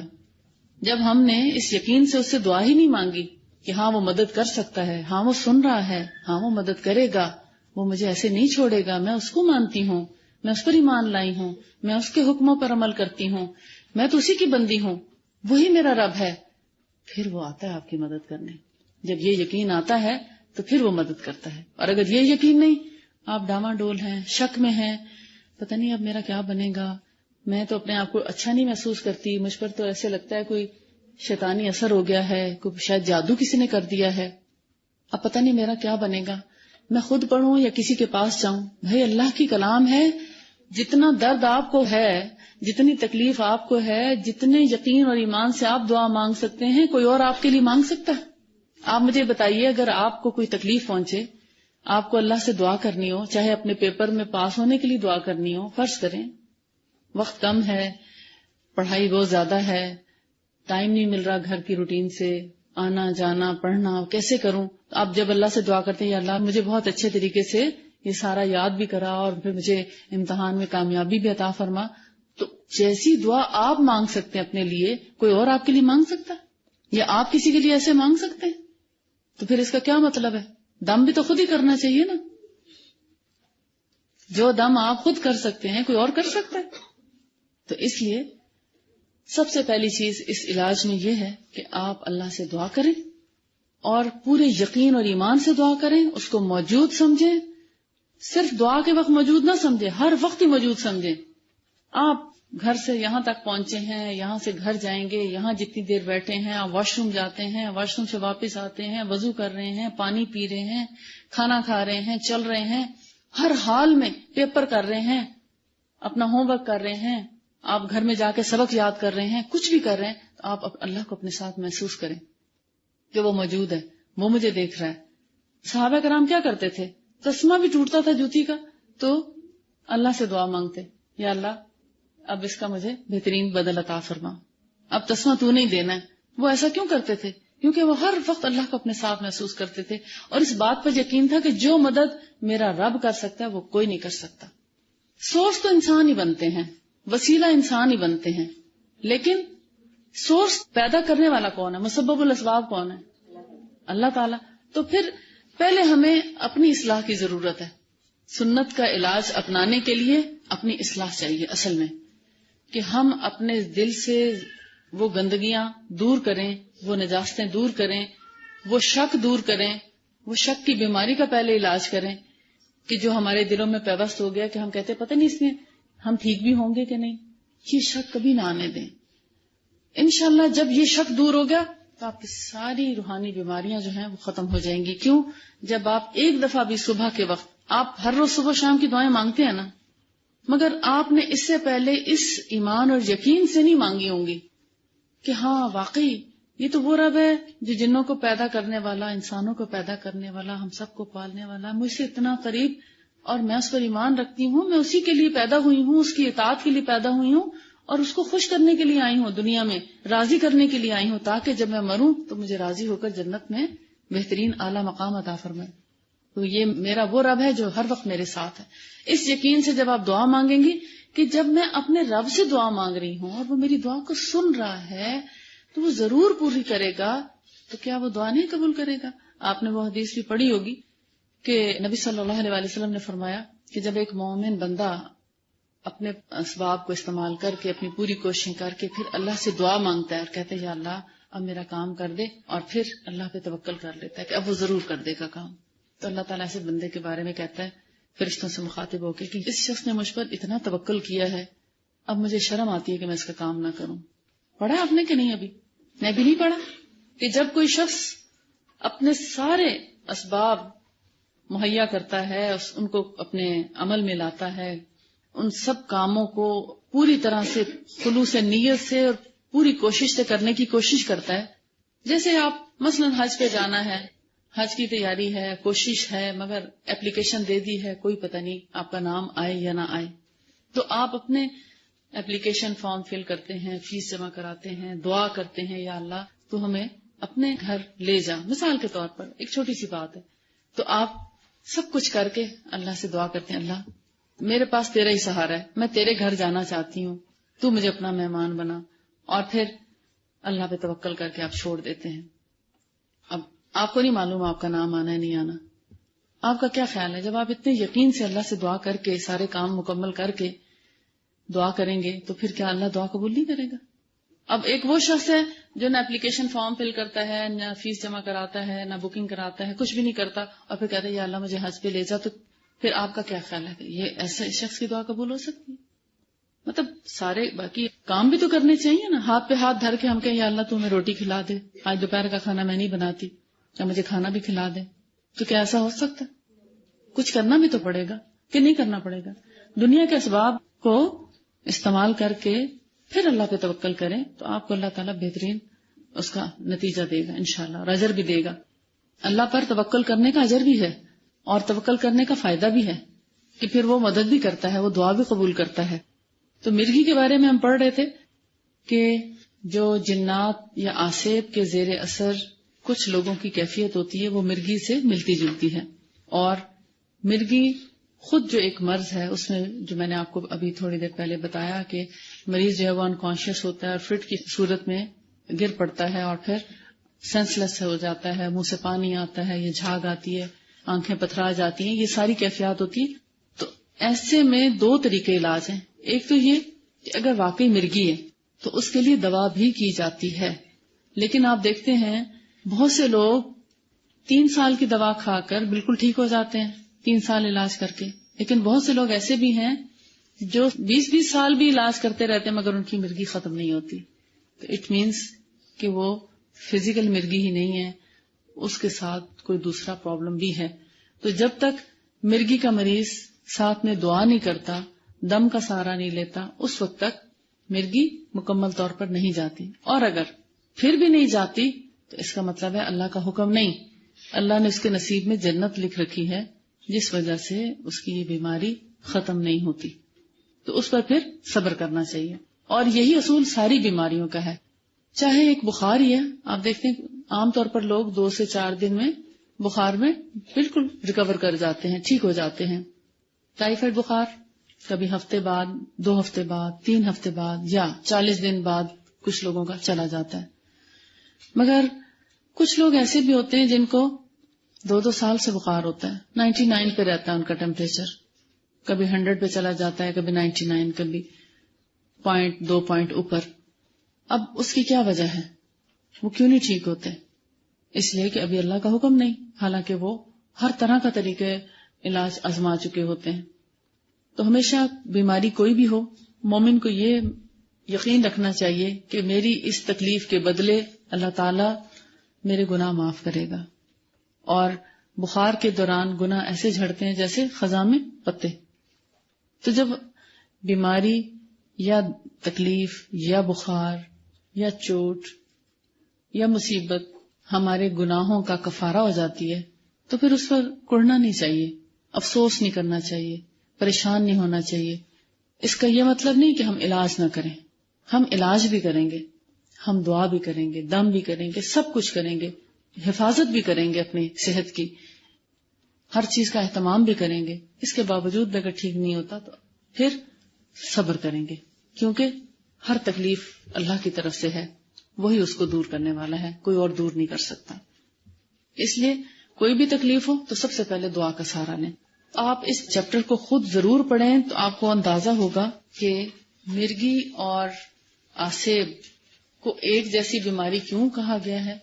Speaker 2: جب ہم نے اس یقین سے اس سے دعا ہی نہیں مانگی کہ ہاں وہ مدد کر سکتا ہے، ہاں وہ سن رہا ہے، ہاں وہ مدد کرے گا، وہ مجھے ایسے نہیں چھوڑے گا، میں اس کو مانتی ہوں، میں اس پر ایمان لائی ہوں، میں اس کے حکموں پر عمل کرتی ہوں، میں تو اسی کی بندی ہوں، وہی میرا رب ہے، پھر وہ آتا ہے آپ کی مدد کرنے. جب یہ یقین آتا ہے تو پھر وہ مدد کرتا ہے. اور اگر یہ یقین نہیں، آپ ڈاواں ڈول ہیں، شک میں ہیں، پتہ نہیں اب میرا کیا بنے گا، میں تو اپنے آپ کو اچھا نہیں محسوس کرتی، مجھ پر تو ایسے لگتا ہے کوئی شیطانی اثر ہو گیا ہے، کوئی شاید جادو کسی نے کر دیا ہے، اب پتہ نہیں میرا کیا بنے گا، میں خود پڑھوں یا کسی کے پاس جاؤں. بھائی اللہ کی کلام ہے، جتنا درد آپ کو ہے، جتنی تکلیف آپ کو ہے، جتنے یقین اور ایمان سے آپ دعا مانگ سکتے ہیں، کوئی اور آپ کے لیے مانگ سکتا ہے؟ آپ مجھے بتائیے، اگر آپ کو کوئی تکلیف پہنچے، آپ کو اللہ سے دعا کرنی ہو، چاہے اپنے پیپر میں پاس ہونے کے لیے دعا کرنی ہو، فرض کریں وقت کم ہے، پڑھائی بہت زیادہ ہے، ٹائم نہیں مل رہا گھر کی روٹین سے، آنا جانا پڑھنا کیسے کروں؟ آپ جب اللہ سے دعا کرتے ہیں یا اللہ مجھے بہت اچھے طریقے سے یہ سارا یاد بھی کرا اور پھر مجھے امتحان میں کامیابی بھی عطا فرما، تو جیسی دعا آپ مانگ سکتے ہیں اپنے لیے، کوئی اور آپ کے لیے مانگ سکتا ہے؟ یا آپ کسی کے لیے ایسے مانگ سکتے ہیں؟ تو پھر اس کا کیا مطلب ہے؟ دم بھی تو خود ہی کرنا چاہیے نا. جو دم آپ خود کر سکتے ہیں کوئی اور کر سکتا ہے؟ تو اس لیے سب سے پہلی چیز اس علاج میں یہ ہے کہ آپ اللہ سے دعا کریں اور پورے یقین اور ایمان سے دعا کریں، اس کو موجود سمجھیں. صرف دعا کے وقت موجود نہ سمجھیں، ہر وقت ہی موجود سمجھیں. آپ گھر سے یہاں تک پہنچے ہیں، یہاں سے گھر جائیں گے، یہاں جتنی دیر بیٹھے ہیں، آپ واش روم جاتے ہیں، واش روم سے واپس آتے ہیں، وضو کر رہے ہیں، پانی پی رہے ہیں، کھانا کھا رہے ہیں، چل رہے ہیں، ہر حال میں پیپر کر رہے ہیں، اپنا ہوم ورک کر رہے ہیں، آپ گھر میں جا کے سبق یاد کر رہے ہیں، کچھ بھی کر رہے ہیں، تو آپ اللہ کو اپنے ساتھ محسوس کریں کہ وہ موجود ہے، وہ مجھے دیکھ رہا ہے. صحابہ کرام کیا کرتے تھے؟ تسمہ بھی ٹوٹتا تھا جوتی کا تو اللہ سے دعا مانگتے، یا اللہ اب اس کا مجھے بہترین بدل عطا فرما، اب تسمہ تو نہیں دینا ہے. وہ ایسا کیوں کرتے تھے؟ کیونکہ وہ ہر وقت اللہ کو اپنے ساتھ محسوس کرتے تھے اور اس بات پر یقین تھا کہ جو مدد میرا رب کر سکتا ہے وہ کوئی نہیں کر سکتا. سورس تو انسان ہی بنتے ہیں، وسیلہ انسان ہی بنتے ہیں، لیکن سورس پیدا کرنے والا کون ہے؟ مسبب الاسباب کون ہے؟ اللہ تعالیٰ. تو پھر پہلے ہمیں اپنی اصلاح کی ضرورت ہے. سنت کا علاج اپنانے کے لیے اپنی اصلاح چاہیے اصل میں، کہ ہم اپنے دل سے وہ گندگیاں دور کریں، وہ نجاستیں دور کریں، وہ شک دور کریں. وہ شک کی بیماری کا پہلے علاج کریں کہ جو ہمارے دلوں میں پیوست ہو گیا کہ ہم کہتے پتہ نہیں اس میں ہم ٹھیک بھی ہوں گے کہ نہیں. یہ شک کبھی نہ آنے دیں. انشاءاللہ جب یہ شک دور ہو گیا تو آپ کی ساری روحانی بیماریاں جو ہیں وہ ختم ہو جائیں گی. کیوں؟ جب آپ ایک دفعہ بھی صبح کے وقت، آپ ہر روز صبح شام کی دعائیں مانگتے ہیں نا، مگر آپ نے اس سے پہلے اس ایمان اور یقین سے نہیں مانگی ہوں گی کہ ہاں واقعی یہ تو وہ رب ہے جو جنوں کو پیدا کرنے والا، انسانوں کو پیدا کرنے والا، ہم سب کو پالنے والا، مجھ سے اتنا قریب اور میں اس پر ایمان رکھتی ہوں، میں اسی کے لیے پیدا ہوئی ہوں، اس کی اطاعت کے لیے پیدا ہوئی ہوں اور اس کو خوش کرنے کے لیے آئی ہوں، دنیا میں راضی کرنے کے لیے آئی ہوں، تاکہ جب میں مروں تو مجھے راضی ہو کر جنت میں بہترین اعلیٰ مقام عطا فرمائے. تو یہ میرا وہ رب ہے جو ہر وقت میرے ساتھ ہے. اس یقین سے جب آپ دعا مانگیں گی کہ جب میں اپنے رب سے دعا مانگ رہی ہوں اور وہ میری دعا کو سن رہا ہے تو وہ ضرور پوری کرے گا، تو کیا وہ دعا نہیں قبول کرے گا؟ آپ نے وہ حدیث بھی پڑھی ہوگی کہ نبی صلی اللہ علیہ وسلم نے فرمایا کہ جب ایک مومن بندہ اپنے اسباب کو استعمال کر کے اپنی پوری کوششیں کر کے پھر اللہ سے دعا مانگتا ہے اور کہتا ہے یا اللہ اب میرا کام کر دے، اور پھر اللہ پہ توکل کر لیتا ہے کہ اب وہ ضرور کر دے گا کام، تو اللہ تعالیٰ ایسے بندے کے بارے میں کہتا ہے فرشتوں سے مخاطب ہو کے کہ اس شخص نے مجھ پر اتنا توکل کیا ہے، اب مجھے شرم آتی ہے کہ میں اس کا کام نہ کروں. پڑھا آپ نے کہ نہیں؟ ابھی میں بھی نہیں پڑھا کہ جب کوئی شخص اپنے سارے اسباب مہیا کرتا ہے، ان کو اپنے عمل میں لاتا ہے، ان سب کاموں کو پوری طرح سے خلوص نیت سے اور پوری کوشش سے کرنے کی کوشش کرتا ہے. جیسے آپ مثلا حج پہ جانا ہے، حج کی تیاری ہے، کوشش ہے، مگر اپلیکیشن دے دی ہے، کوئی پتہ نہیں آپ کا نام آئے یا نہ آئے، تو آپ اپنے اپلیکیشن فارم فل کرتے ہیں، فیس جمع کراتے ہیں، دعا کرتے ہیں یا اللہ تو ہمیں اپنے گھر لے جا. مثال کے طور پر ایک چھوٹی سی بات ہے، تو آپ سب کچھ کر کے اللہ سے دعا کرتے ہیں اللہ میرے پاس تیرا ہی سہارا ہے، میں تیرے گھر جانا چاہتی ہوں، تو مجھے اپنا مہمان بنا، اور پھر اللہ پہ توکل کر کے آپ چھوڑ دیتے ہیں. اب آپ کو نہیں معلوم آپ کا نام آنا ہے نہیں آنا. آپ کا کیا خیال ہے جب آپ اتنے یقین سے اللہ سے دعا کر کے سارے کام مکمل کر کے دعا کریں گے تو پھر کیا اللہ دعا قبول نہیں کرے گا؟ اب ایک وہ شخص ہے جو نہ اپلیکیشن فارم فل کرتا ہے، نہ فیس جمع کراتا ہے، نہ بکنگ کراتا ہے، کچھ بھی نہیں کرتا، اور پھر کہتا ہے یا اللہ مجھے حج پہ لے جا، تو پھر آپ کا کیا خیال ہے کہ یہ ایسے شخص کی دعا قبول ہو سکتی ہے؟ مطلب سارے باقی کام بھی تو کرنے چاہیے نا. ہاتھ پہ ہاتھ دھر کے ہم کہیں یا اللہ تو ہمیں روٹی کھلا دے، آج دوپہر کا کھانا میں نہیں بناتی، یا مجھے کھانا بھی کھلا دے، تو کیا ایسا ہو سکتا؟ کچھ کرنا بھی تو پڑے گا کہ نہیں کرنا پڑے گا. دنیا کے اسباب کو استعمال کر کے پھر اللہ پہ توکل کریں تو آپ کو اللہ تعالیٰ بہترین اس کا نتیجہ دے گا انشاءاللہ، اور اجر بھی دے گا. اللہ پر توکل کرنے کا اجر بھی ہے اور توکل کرنے کا فائدہ بھی ہے کہ پھر وہ مدد بھی کرتا ہے، وہ دعا بھی قبول کرتا ہے. تو مرغی کے بارے میں ہم پڑھ رہے تھے کہ جو جنات یا آسیب کے زیر اثر کچھ لوگوں کی کیفیت ہوتی ہے وہ مرگی سے ملتی جلتی ہے، اور مرگی خود جو ایک مرض ہے، اس میں جو میں نے آپ کو ابھی تھوڑی دیر پہلے بتایا کہ مریض جو ہے وہ انکانشیس ہوتا ہے اور فٹ کی صورت میں گر پڑتا ہے اور پھر سینس لیس ہو جاتا ہے، منہ سے پانی آتا ہے، یہ جھاگ آتی ہے، آنکھیں پتھرا جاتی ہیں، یہ ساری کیفیات ہوتی ہیں۔ تو ایسے میں دو طریقے علاج ہیں، ایک تو یہ کہ اگر واقعی مرگی ہے تو اس کے لیے دوا بھی کی جاتی ہے، لیکن آپ دیکھتے ہیں بہت سے لوگ 3 سال کی دوا کھا کر بالکل ٹھیک ہو جاتے ہیں، 3 سال علاج کر کے، لیکن بہت سے لوگ ایسے بھی ہیں جو 20 سال بھی علاج کرتے رہتے ہیں مگر ان کی مرگی ختم نہیں ہوتی۔ تو اٹ مینس کہ وہ فزیکل مرگی ہی نہیں ہے، اس کے ساتھ کوئی دوسرا پرابلم بھی ہے۔ تو جب تک مرگی کا مریض ساتھ میں دعا نہیں کرتا، دم کا سہارا نہیں لیتا، اس وقت تک مرگی مکمل طور پر نہیں جاتی، اور اگر پھر بھی نہیں جاتی تو اس کا مطلب ہے اللہ کا حکم نہیں، اللہ نے اس کے نصیب میں جنت لکھ رکھی ہے جس وجہ سے اس کی یہ بیماری ختم نہیں ہوتی۔ تو اس پر پھر صبر کرنا چاہیے، اور یہی اصول ساری بیماریوں کا ہے، چاہے ایک بخار ہی ہے۔ آپ دیکھتے ہیں عام طور پر لوگ 2 سے 4 دن میں بخار میں بالکل ریکور کر جاتے ہیں، ٹھیک ہو جاتے ہیں۔ ٹائیفائڈ بخار کبھی ہفتے بعد، 2 ہفتے بعد، 3 ہفتے بعد یا 40 دن بعد کچھ لوگوں کا چلا جاتا ہے، مگر کچھ لوگ ایسے بھی ہوتے ہیں جن کو 2 سال سے بخار ہوتا ہے، 99 پہ رہتا ہے ان کا ٹیمپریچر، کبھی 100 پہ چلا جاتا ہے، کبھی 99، کبھی 2 پوائنٹ اوپر۔ اب اس کی کیا وجہ ہے؟ وہ کیوں نہیں ٹھیک ہوتے؟ اس لیے کہ ابھی اللہ کا حکم نہیں، حالانکہ وہ ہر طرح کا طریقہ علاج آزما چکے ہوتے ہیں۔ تو ہمیشہ بیماری کوئی بھی ہو، مومن کو یہ یقین رکھنا چاہیے کہ میری اس تکلیف کے بدلے اللہ تعالی میرے گناہ معاف کرے گا، اور بخار کے دوران گناہ ایسے جھڑتے ہیں جیسے خزاں میں پتے۔ تو جب بیماری یا تکلیف یا بخار یا چوٹ یا مصیبت ہمارے گناہوں کا کفارہ ہو جاتی ہے تو پھر اس پر کڑنا نہیں چاہیے، افسوس نہیں کرنا چاہیے، پریشان نہیں ہونا چاہیے۔ اس کا یہ مطلب نہیں کہ ہم علاج نہ کریں، ہم علاج بھی کریں گے، ہم دعا بھی کریں گے، دم بھی کریں گے، سب کچھ کریں گے، حفاظت بھی کریں گے اپنی صحت کی، ہر چیز کا اہتمام بھی کریں گے۔ اس کے باوجود بھی اگر ٹھیک نہیں ہوتا تو پھر صبر کریں گے، کیونکہ ہر تکلیف اللہ کی طرف سے ہے، وہی اس کو دور کرنے والا ہے، کوئی اور دور نہیں کر سکتا۔ اس لیے کوئی بھی تکلیف ہو تو سب سے پہلے دعا کا سہارا لیں۔ آپ اس چیپٹر کو خود ضرور پڑھیں تو آپ کو اندازہ ہوگا کہ مرگی اور آسیب کو ایک جیسی بیماری کیوں کہا گیا ہے،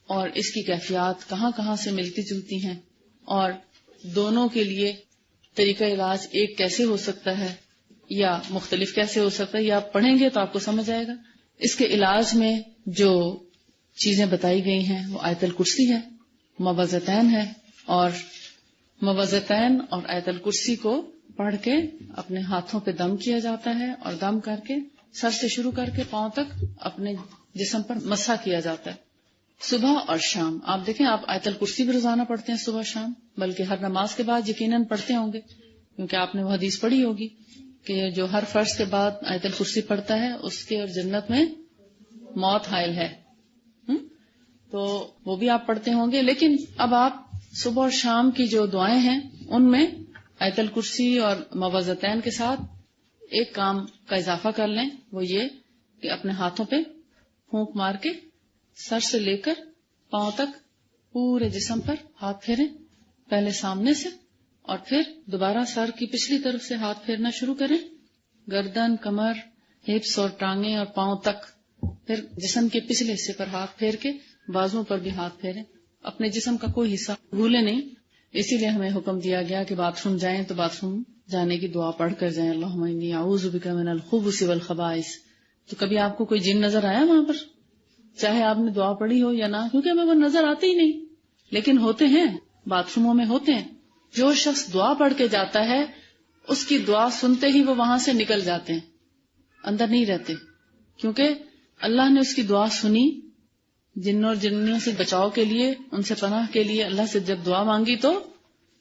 Speaker 2: اور اس کی کیفیات کہاں کہاں سے ملتی جلتی ہیں، اور دونوں کے لیے طریقہ علاج ایک کیسے ہو سکتا ہے یا مختلف کیسے ہو سکتا ہے، یہ آپ پڑھیں گے تو آپ کو سمجھ آئے گا۔ اس کے علاج میں جو چیزیں بتائی گئی ہیں وہ آیت الکرسی ہے، موعظتین ہے، اور موعظتین اور آیت الکرسی کو پڑھ کے اپنے ہاتھوں پہ دم کیا جاتا ہے، اور دم کر کے سر سے شروع کر کے پاؤں تک اپنے جسم پر مسح کیا جاتا ہے صبح اور شام۔ آپ دیکھیں، آپ آیت الکرسی بھی روزانہ پڑھتے ہیں صبح شام، بلکہ ہر نماز کے بعد یقیناً پڑھتے ہوں گے، کیونکہ آپ نے وہ حدیث پڑھی ہوگی کہ جو ہر فرض کے بعد آیت الکرسی پڑھتا ہے اس کے اور جنت میں موت حائل ہے۔ تو وہ بھی آپ پڑھتے ہوں گے، لیکن اب آپ صبح اور شام کی جو دعائیں ہیں ان میں آیت الکرسی اور موعظتین کے ساتھ ایک کام کا اضافہ کر لیں، وہ یہ کہ اپنے ہاتھوں پہ پھونک مار کے سر سے لے کر پاؤں تک پورے جسم پر ہاتھ پھیریں، پہلے سامنے سے اور پھر دوبارہ سر کی پچھلی طرف سے ہاتھ پھیرنا شروع کریں، گردن، کمر، ہپس اور ٹانگیں اور پاؤں تک، پھر جسم کے پچھلے حصے پر ہاتھ پھیر کے بازوں پر بھی ہاتھ پھیریں، اپنے جسم کا کوئی حصہ بھولے نہیں۔ اسی لیے ہمیں حکم دیا گیا کہ باتھ روم جائیں تو باتھ روم جانے کی دعا پڑھ کر جائیں، اللہم انی اعوذ بک من الخبث والخبائث۔ تو کبھی آپ کو کوئی جن نظر آیا وہاں پر؟ چاہے آپ نے دعا پڑھی ہو یا نہ، کیونکہ ہمیں وہ نظر آتے ہی نہیں، لیکن ہوتے ہیں، باتھ روموں میں ہوتے ہیں۔ جو شخص دعا پڑھ کے جاتا ہے اس کی دعا سنتے ہی وہ وہاں سے نکل جاتے ہیں، اندر نہیں رہتے، کیونکہ اللہ نے اس کی دعا سنی۔ جنوں اور جنیوں سے بچاؤ کے لیے، ان سے پناہ کے لیے اللہ سے جب دعا مانگی تو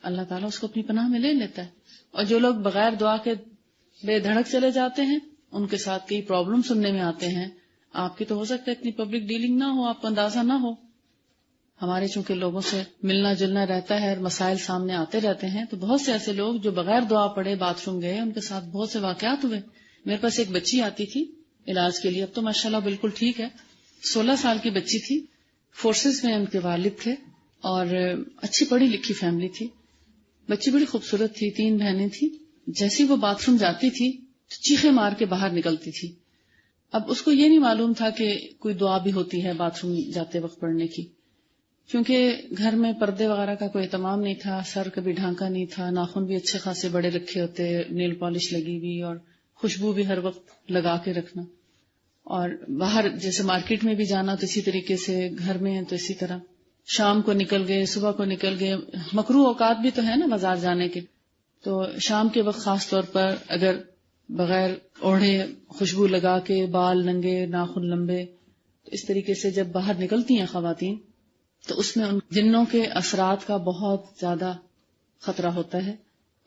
Speaker 2: اللہ تعالیٰ اس کو اپنی پناہ میں لے لیتا ہے۔ اور جو لوگ بغیر دعا کے بے دھڑک چلے جاتے ہیں ان کے ساتھ کئی پرابلم سننے میں آتے ہیں، آپ کی تو ہو سکتا ہے اتنی پبلک ڈیلنگ نہ ہو، آپ کو اندازہ نہ ہو. ہمارے چونکہ لوگوں سے ملنا جلنا رہتا ہے اور مسائل سامنے آتے رہتے ہیں، تو بہت سے ایسے لوگ جو بغیر دعا پڑے باتھ روم گئے، ان کے ساتھ بہت سے واقعات ہوئے. میرے پاس ایک بچی آتی تھی علاج کے لیے، اب تو ماشاءاللہ بالکل ٹھیک ہے. 16 سال کی بچی تھی، فورسز میں ان کے والد تھے اور اچھی پڑھی لکھی فیملی تھی. بچی بڑی خوبصورت تھی، 3 بہنیں تھیں. جیسی وہ باتھ روم جاتی تھی تو چیخے مار کے باہر نکلتی تھی. اب اس کو یہ نہیں معلوم تھا کہ کوئی دعا بھی ہوتی ہے باتھ روم جاتے وقت پڑھنے کی، کیونکہ گھر میں پردے وغیرہ کا کوئی اہتمام نہیں تھا، سر کبھی ڈھانکا نہیں تھا، ناخن بھی اچھے خاصے بڑے رکھے ہوتے، نیل پالش لگی ہوئی اور خوشبو بھی ہر وقت لگا کے رکھنا. اور باہر جیسے مارکیٹ میں بھی جانا تو اسی طریقے سے، گھر میں تو اسی طرح. شام کو نکل گئے، صبح کو نکل گئے، مکروہ اوقات بھی تو ہے نا بازار جانے کے. تو شام کے وقت خاص طور پر اگر بغیر اوڑھے خوشبو لگا کے، بال ننگے، ناخن لمبے، تو اس طریقے سے جب باہر نکلتی ہیں خواتین تو اس میں ان جنوں کے اثرات کا بہت زیادہ خطرہ ہوتا ہے.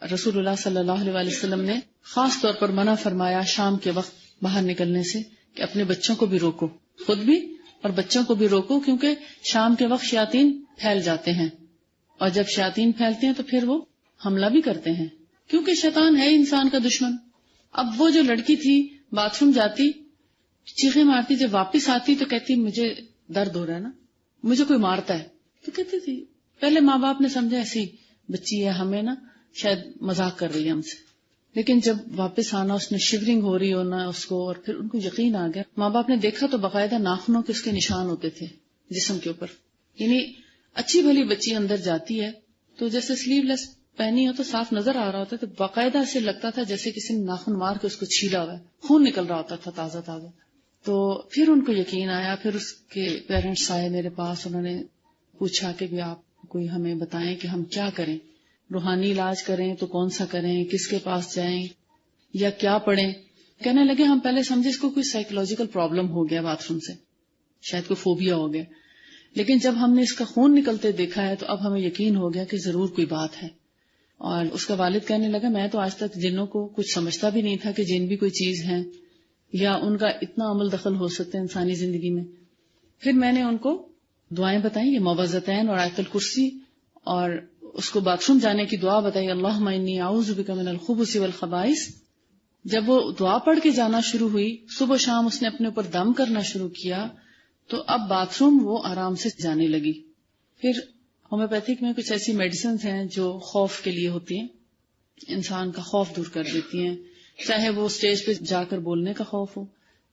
Speaker 2: رسول اللہ صلی اللہ علیہ وسلم نے خاص طور پر منع فرمایا شام کے وقت باہر نکلنے سے کہ اپنے بچوں کو بھی روکو، خود بھی اور بچوں کو بھی روکو، کیونکہ شام کے وقت شیاطین پھیل جاتے ہیں، اور جب شیاطین پھیلتے ہیں تو پھر وہ حملہ بھی کرتے ہیں، کیونکہ شیطان ہے انسان کا دشمن. اب وہ جو لڑکی تھی باتھ روم جاتی، چیخیں مارتی، جب واپس آتی تو کہتی مجھے درد ہو رہا ہے نا، مجھے کوئی مارتا ہے. تو کہتی تھی پہلے ماں باپ نے سمجھا ایسی بچی ہے، ہمیں نا شاید مذاق کر رہی ہے ہم سے، لیکن جب واپس آنا اس نے شیورنگ ہو رہی ہونا اس کو، اور پھر ان کو یقین آ گیا. ماں باپ نے دیکھا تو باقاعدہ ناخنوں کے اس کے نشان ہوتے تھے جسم کے اوپر. یعنی اچھی بھلی بچی اندر جاتی ہے تو جیسے سلیو لیس پہنی ہو تو صاف نظر آ رہا ہوتا ہے، تو باقاعدہ ایسے لگتا تھا جیسے کسی نے ناخن مار کے اس کو چھیلا ہوا ہے، خون نکل رہا ہوتا تھا تازہ تازہ. تو پھر ان کو یقین آیا، پھر اس کے پیرنٹس آئے میرے پاس، انہوں نے پوچھا کہ بھی آپ کوئی ہمیں بتائیں کہ ہم کیا کریں، روحانی علاج کریں تو کون سا کریں، کس کے پاس جائیں یا کیا پڑھیں. کہنے لگے ہم پہلے سمجھے اس کو کوئی سائیکولوجیکل پرابلم ہو گیا باتھ روم سے، شاید کوئی فوبیا ہو گیا، لیکن جب ہم نے اس کا خون نکلتے دیکھا ہے تو اب ہمیں یقین ہو گیا کہ ضرور کوئی بات ہے. اور اس کا والد کہنے لگا میں تو آج تک جنوں کو کچھ سمجھتا بھی نہیں تھا کہ جن بھی کوئی چیز ہیں یا ان کا اتنا عمل دخل ہو سکتا ہے انسانی زندگی میں. پھر میں نے ان کو دعائیں بتائیں، یہ معوذتین اور آیت الکرسی، اور اس کو باتھ روم جانے کی دعا بتائی، اللہم انی اعوذ بک من الخبث والخبائث. جب وہ دعا پڑھ کے جانا شروع ہوئی، صبح شام اس نے اپنے اوپر دم کرنا شروع کیا، تو اب باتھ روم وہ آرام سے جانے لگی. پھر ہومیوپیتھک میں کچھ ایسی میڈیسنز ہیں جو خوف کے لیے ہوتی ہیں، انسان کا خوف دور کر دیتی ہیں، چاہے وہ اسٹیج پہ جا کر بولنے کا خوف ہو،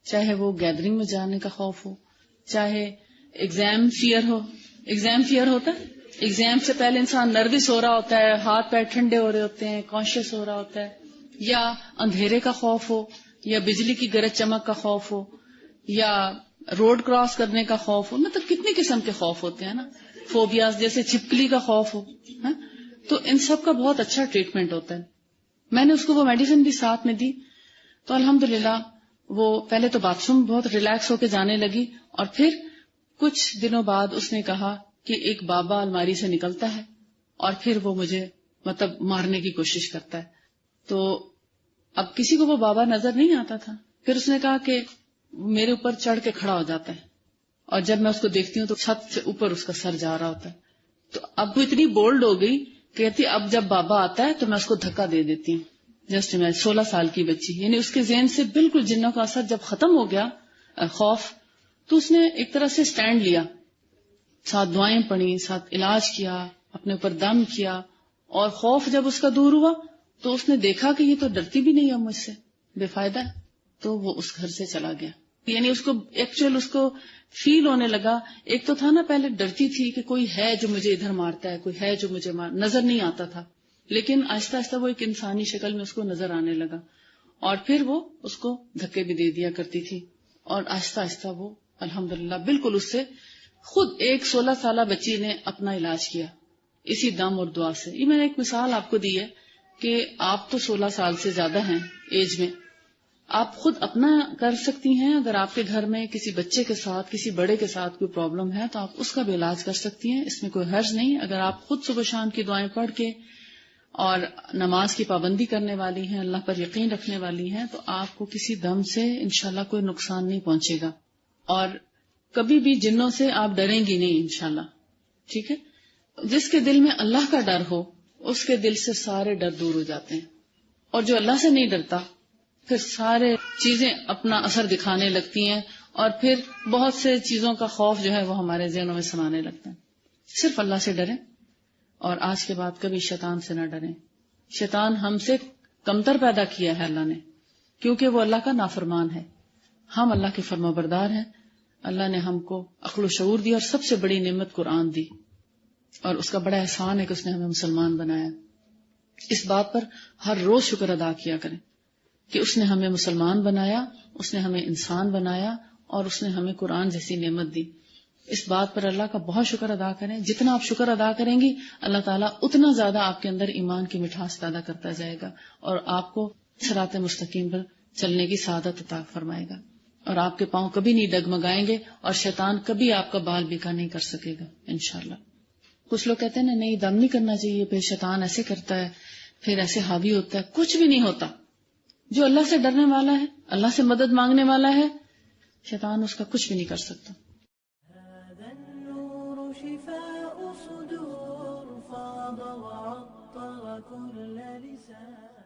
Speaker 2: چاہے وہ گیدرنگ میں جانے کا خوف ہو، چاہے ایگزام فیئر ہو. ایگزام فیئر ہوتا ہے، ایگزام سے پہلے انسان نروس ہو رہا ہوتا ہے، ہاتھ پیر ٹھنڈے ہو رہے ہوتے ہیں، کانشیس ہو رہا ہوتا ہے، یا اندھیرے کا خوف ہو، یا بجلی کی گرج چمک کا خوف ہو، یا روڈ کراس کرنے کا خوف ہو. مطلب کتنی قسم کے خوف ہوتے ہیں نا، فوبیاز جیسے چھپکلی کا خوف ہو. تو ان سب کا بہت اچھا ٹریٹمنٹ ہوتا ہے. میں نے اس کو وہ میڈیسن بھی ساتھ میں دی، تو الحمدللہ وہ پہلے تو باتھ روم بہت ریلیکس ہو کے جانے لگی، اور پھر کچھ دنوں بعد اس نے کہا کہ ایک بابا الماری سے نکلتا ہے اور پھر وہ مجھے مطلب مارنے کی کوشش کرتا ہے. تو اب کسی کو وہ بابا نظر نہیں آتا تھا. پھر اس نے کہا کہ میرے اوپر چڑھ کے کھڑا ہو جاتا ہے، اور جب میں اس کو دیکھتی ہوں تو چھت سے اوپر اس کا سر جا رہا ہوتا ہے. تو اب وہ اتنی بولڈ ہو گئی، کہتی اب جب بابا آتا ہے تو میں اس کو دھکا دے دیتی ہوں. جسٹ میں 16 سال کی بچی، یعنی اس کے ذہن سے بالکل جنوں کا اثر جب ختم ہو گیا، خوف، تو اس نے ایک طرح سے سٹینڈ لیا، ساتھ دعائیں پڑھی، ساتھ علاج کیا، اپنے اوپر دم کیا، اور خوف جب اس کا دور ہوا تو اس نے دیکھا کہ یہ تو ڈرتی بھی نہیں ہے مجھ سے، بے فائدہ ہے، تو وہ اس گھر سے چلا گیا. یعنی اس کو ایکچوئل اس کو فیل ہونے لگا. ایک تو تھا نا پہلے ڈرتی تھی کہ کوئی ہے جو مجھے ادھر مارتا ہے، کوئی ہے جو مجھے نظر نہیں آتا تھا، لیکن آہستہ آہستہ وہ ایک انسانی شکل میں اس کو نظر آنے لگا، اور پھر وہ اس کو دھکے بھی دے دیا کرتی تھی، اور آہستہ آہستہ وہ الحمدللہ بالکل اس سے خود ایک 16 سالہ بچی نے اپنا علاج کیا اسی دم اور دعا سے. یہ میں نے ایک مثال آپ کو دی ہے کہ آپ تو 16 سال سے زیادہ ہیں ایج میں، آپ خود اپنا کر سکتی ہیں. اگر آپ کے گھر میں کسی بچے کے ساتھ، کسی بڑے کے ساتھ کوئی پرابلم ہے تو آپ اس کا بھی علاج کر سکتی ہیں، اس میں کوئی حرج نہیں. اگر آپ خود صبح شام کی دعائیں پڑھ کے اور نماز کی پابندی کرنے والی ہیں، اللہ پر یقین رکھنے والی ہیں، تو آپ کو کسی دم سے انشاءاللہ کوئی نقصان نہیں پہنچے گا. اور کبھی بھی جنوں سے آپ ڈریں گی نہیں انشاءاللہ. ٹھیک ہے. جس کے دل میں اللہ کا ڈر ہو اس کے دل سے سارے ڈر دور ہو جاتے ہیں، اور جو اللہ سے نہیں ڈرتا پھر سارے چیزیں اپنا اثر دکھانے لگتی ہیں، اور پھر بہت سے چیزوں کا خوف جو ہے وہ ہمارے ذہنوں میں سمانے لگتا ہے. صرف اللہ سے ڈریں، اور آج کے بعد کبھی شیطان سے نہ ڈریں. شیطان ہم سے کمتر پیدا کیا ہے اللہ نے، کیونکہ وہ اللہ کا نافرمان ہے. ہم اللہ کے فرمانبردار ہیں. اللہ نے ہم کو عقل و شعور دیا، اور سب سے بڑی نعمت قرآن دی، اور اس کا بڑا احسان ہے کہ اس نے ہمیں مسلمان بنایا. اس بات پر ہر روز شکر ادا کیا کریں کہ اس نے ہمیں مسلمان بنایا، اس نے ہمیں انسان بنایا، اور اس نے ہمیں قرآن جیسی نعمت دی. اس بات پر اللہ کا بہت شکر ادا کریں. جتنا آپ شکر ادا کریں گی اللہ تعالیٰ اتنا زیادہ آپ کے اندر ایمان کی مٹھاس پیدا کرتا جائے گا، اور آپ کو صراط مستقیم پر چلنے کی سعادت عطا فرمائے گا، اور آپ کے پاؤں کبھی نہیں ڈگمگائیں گے، اور شیطان کبھی آپ کا بال بیکا نہیں کر سکے گا انشاءاللہ. کچھ لوگ کہتے ہیں نا نہیں دم نہیں کرنا چاہیے، پھر شیطان ایسے کرتا ہے، پھر ایسے حاوی ہوتا ہے. کچھ بھی نہیں ہوتا. جو اللہ سے ڈرنے والا ہے، اللہ سے مدد مانگنے والا ہے، شیطان اس کا کچھ بھی نہیں کر سکتا.
Speaker 1: هذا النور شفاء صدور فاض وعطر كل لسان